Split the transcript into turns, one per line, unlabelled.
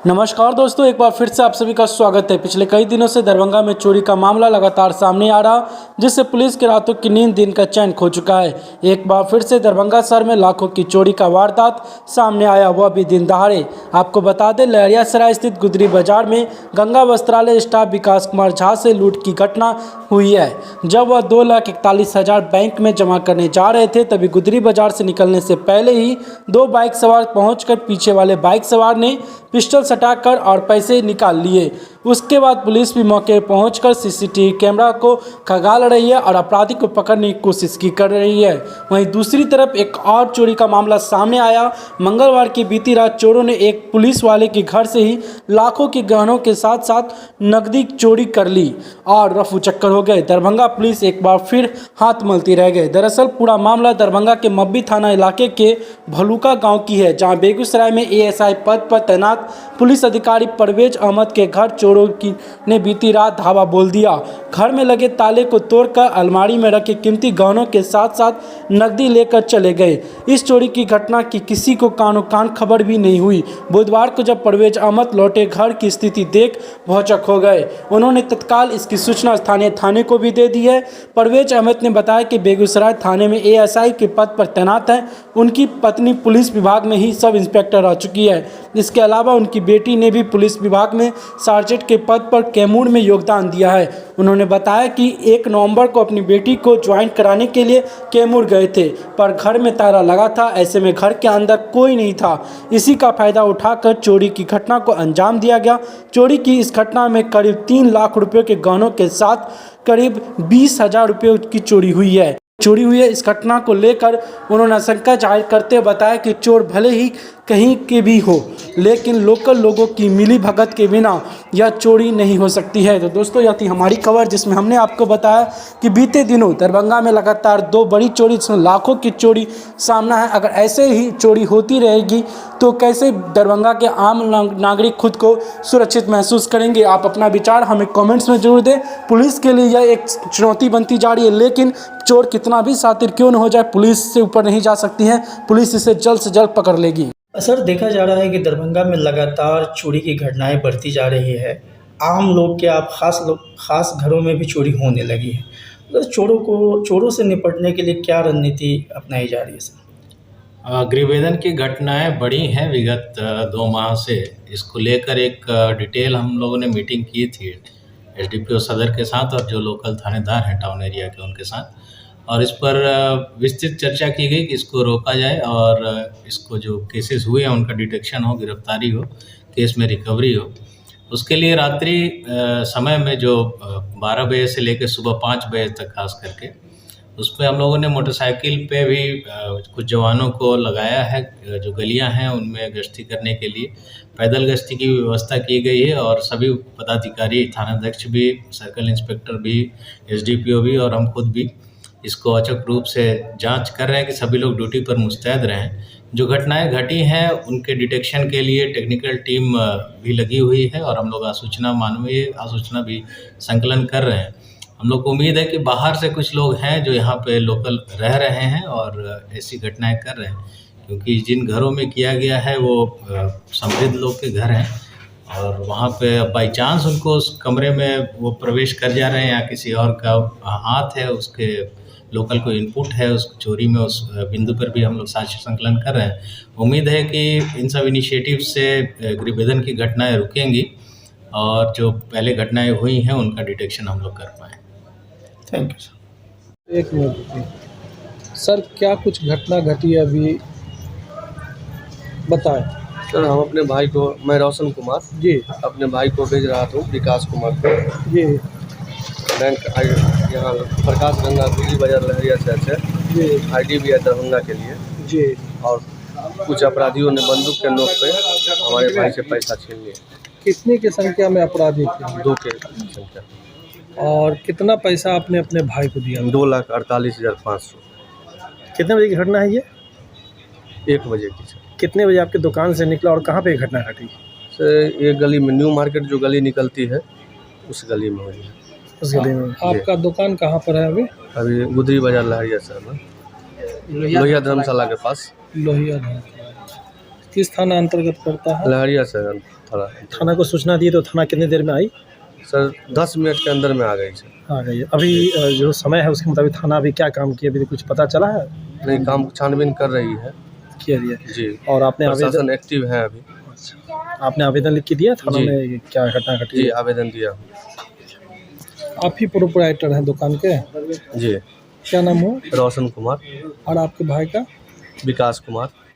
नमस्कार दोस्तों, एक बार फिर से आप सभी का स्वागत है। पिछले कई दिनों से दरभंगा में चोरी का मामला लगातार सामने आ रहा, जिससे पुलिस के रातों की नींद दिन का चैन खो चुका है। एक बार फिर से दरभंगा शहर में लाखों की चोरी का वारदात सामने आया, वह भी दिन दहाड़े। आपको बता दें, लहरियासराय स्थित गुदरी बाजार में गंगा वस्त्रालय स्टाफ विकास कुमार झा से लूट की घटना हुई है। जब वह 2,41,000 बैंक में जमा करने जा रहे थे, तभी गुदरी बाजार से निकलने से पहले ही दो बाइक सवार पहुंचकर पीछे वाले बाइक सवार ने पिस्टल सटाकर और पैसे निकाल लिए। उसके बाद पुलिस भी मौके पर पहुंचकर सीसीटीवी कैमरा को खंगाल रही है और अपराधी को पकड़ने की कोशिश की कर रही है। वहीं दूसरी तरफ एक और चोरी का मामला सामने आया। मंगलवार की बीती रात चोरों ने एक पुलिस वाले के घर से ही लाखों के गहनों के साथ साथ नकदी चोरी कर ली और रफू चक्कर हो गए। दरभंगा पुलिस एक बार फिर हाथ मलती रह गए। दरअसल पूरा मामला दरभंगा के मब्बी थाना इलाके के भलूका गाँव की है, जहाँ बेगूसराय में ASI पद पर तैनात पुलिस अधिकारी परवेज अहमद के घर चोरों ने बीती रात धावा बोल दिया। घर में लगे ताले को तोड़कर अलमारी में रखे कीमती गहनों के साथ साथ नकदी लेकर चले गए। इस चोरी की घटना की किसी को कानो कान खबर भी नहीं हुई। बुधवार को जब परवेज अहमद लौटे, घर की स्थिति देख भौचक हो गए। उन्होंने तत्काल इसकी सूचना स्थानीय थाने को भी दे दी है। परवेज अहमद ने बताया कि बेगूसराय थाने में ASI के पद पर तैनात हैं। उनकी पत्नी पुलिस विभाग में ही सब इंस्पेक्टर रह चुकी है। इसके अलावा उनकी बेटी ने भी पुलिस विभाग में सार्जेंट के पद पर कैमूर में योगदान दिया है। उन्होंने बताया कि 1 नवंबर को अपनी बेटी को ज्वाइन कराने के लिए कैमूर गए थे, पर घर में ताला लगा था। ऐसे में घर के अंदर कोई नहीं था। इसी का फायदा उठाकर चोरी की घटना को अंजाम दिया गया। चोरी की इस घटना में करीब 3 लाख रुपये के गहनों के साथ करीब 20,000 रुपये की चोरी हुई है। इस घटना को लेकर उन्होंने आशंका जाहिर करते हुए बताया कि चोर भले ही कहीं के भी हो, लेकिन लोकल लोगों की मिली भगत के बिना यह चोरी नहीं हो सकती है। तो दोस्तों, यह थी हमारी खबर, जिसमें हमने आपको बताया कि बीते दिनों दरभंगा में लगातार 2 बड़ी चोरी, जिसमें लाखों की चोरी सामना है। अगर ऐसे ही चोरी होती रहेगी तो कैसे दरभंगा के आम नागरिक खुद को सुरक्षित महसूस करेंगे? आप अपना विचार हमें कमेंट्स में जरूर दें। पुलिस के लिए यह एक चुनौती बनती जा रही है, लेकिन चोर कितना भी शातिर क्यों न हो जाए, पुलिस से ऊपर नहीं जा सकती है। पुलिस इसे जल्द से जल्द पकड़ लेगी।
सर, देखा जा रहा है कि दरभंगा में लगातार चोरी की घटनाएं बढ़ती जा रही है। आम लोग क्या, आप खास घरों में भी चोरी होने लगी है। तो चोरों से निपटने के लिए क्या रणनीति अपनाई जा रही है सर?
गृहभेदन की घटनाएं बढ़ी हैं विगत 2 माह से। इसको लेकर एक डिटेल हम लोगों ने मीटिंग की थी SDPO सदर के साथ और जो लोकल थानेदार हैं टाउन एरिया के, उनके साथ, और इस पर विस्तृत चर्चा की गई कि इसको रोका जाए और इसको जो केसेस हुए हैं उनका डिटेक्शन हो, गिरफ्तारी हो, केस में रिकवरी हो। उसके लिए रात्रि समय में जो 12 बजे से लेकर सुबह 5 बजे तक खास करके, उसमें हम लोगों ने मोटरसाइकिल पे भी कुछ जवानों को लगाया है। जो गलियां हैं उनमें गश्ती करने के लिए पैदल गश्ती की व्यवस्था की गई है और सभी पदाधिकारी, थानाध्यक्ष भी, सर्कल इंस्पेक्टर भी, SDPO भी और हम खुद भी इसको अचूक रूप से जांच कर रहे हैं कि सभी लोग ड्यूटी पर मुस्तैद रहें। जो घटनाएं घटी हैं उनके डिटेक्शन के लिए टेक्निकल टीम भी लगी हुई है और हम लोग मानवीय आसूचना भी संकलन कर रहे हैं। हम लोग को उम्मीद है कि बाहर से कुछ लोग हैं जो यहाँ पे लोकल रह रहे हैं और ऐसी घटनाएं कर रहे हैं, क्योंकि जिन घरों में किया गया है वो समृद्ध लोग के घर हैं और वहाँ पे बाई चांस उनको उस कमरे में वो प्रवेश कर जा रहे हैं या किसी और का हाथ है, उसके लोकल को इनपुट है उस चोरी में, उस बिंदु पर भी हम लोग साक्ष्य संकलन कर रहे हैं। उम्मीद है कि इन सब इनिशिएटिव से गृहभेदन की घटनाएं रुकेंगी और जो पहले घटनाएं हुई हैं उनका डिटेक्शन हम लोग कर पाएँ।
Thank you sir.
एक मिनट सर, क्या कुछ घटना घटी है अभी बताएं।
सर, हम अपने भाई को, मैं रोशन कुमार
जी,
अपने भाई को भेज रहा था विकास कुमार को
जी
बैंक यहाँ प्रकाश गंगा गुदरी बाजार लहरियासराय से
जी,
ID भी है दरभंगा के लिए
जी,
और कुछ अपराधियों ने बंदूक के नोक पे हमारे भाई से पैसा छीन लिया।
कितने की संख्या में अपराधी थे?
2 के संख्या।
और कितना पैसा आपने अपने भाई को दिया?
2,48,500।
कितने बजे की घटना है ये?
1 बजे की सर।
कितने बजे आपकी दुकान से निकला और कहाँ पे घटना घटी?
सर, ये गली में, न्यू मार्केट जो गली निकलती है उस गली में हुई है।
उस गली में? आपका दुकान कहाँ पर है अभी?
अभी गुदरी बाजार लहरियासराय में, लोहिया धर्मशाला के पास।
लोहिया किस थाना अंतर्गत पड़ता है?
लहरियासराय। थोड़ा
थाना को सूचना दी तो थाना कितनी देर में आई?
सर 10 मिनट के अंदर में आ गई सर।
आ गई। अभी जो समय है उसके मुताबिक थाना अभी क्या काम किया, अभी कुछ पता चला है?
नहीं, काम छानबीन कर रही है
किया दिया।
जी।
और आपने आवेदन
प्रशासन एक्टिव है अभी।
आपने आवेदन लिख के दिया थाना
जी।
में, क्या घटना घटी?
जी, आवेदन दिया हूँ।
आप ही प्रोप्राइटर हैं दुकान के?
जी।
क्या नाम हो?
रोशन कुमार,
और आपके भाई का?
विकास कुमार।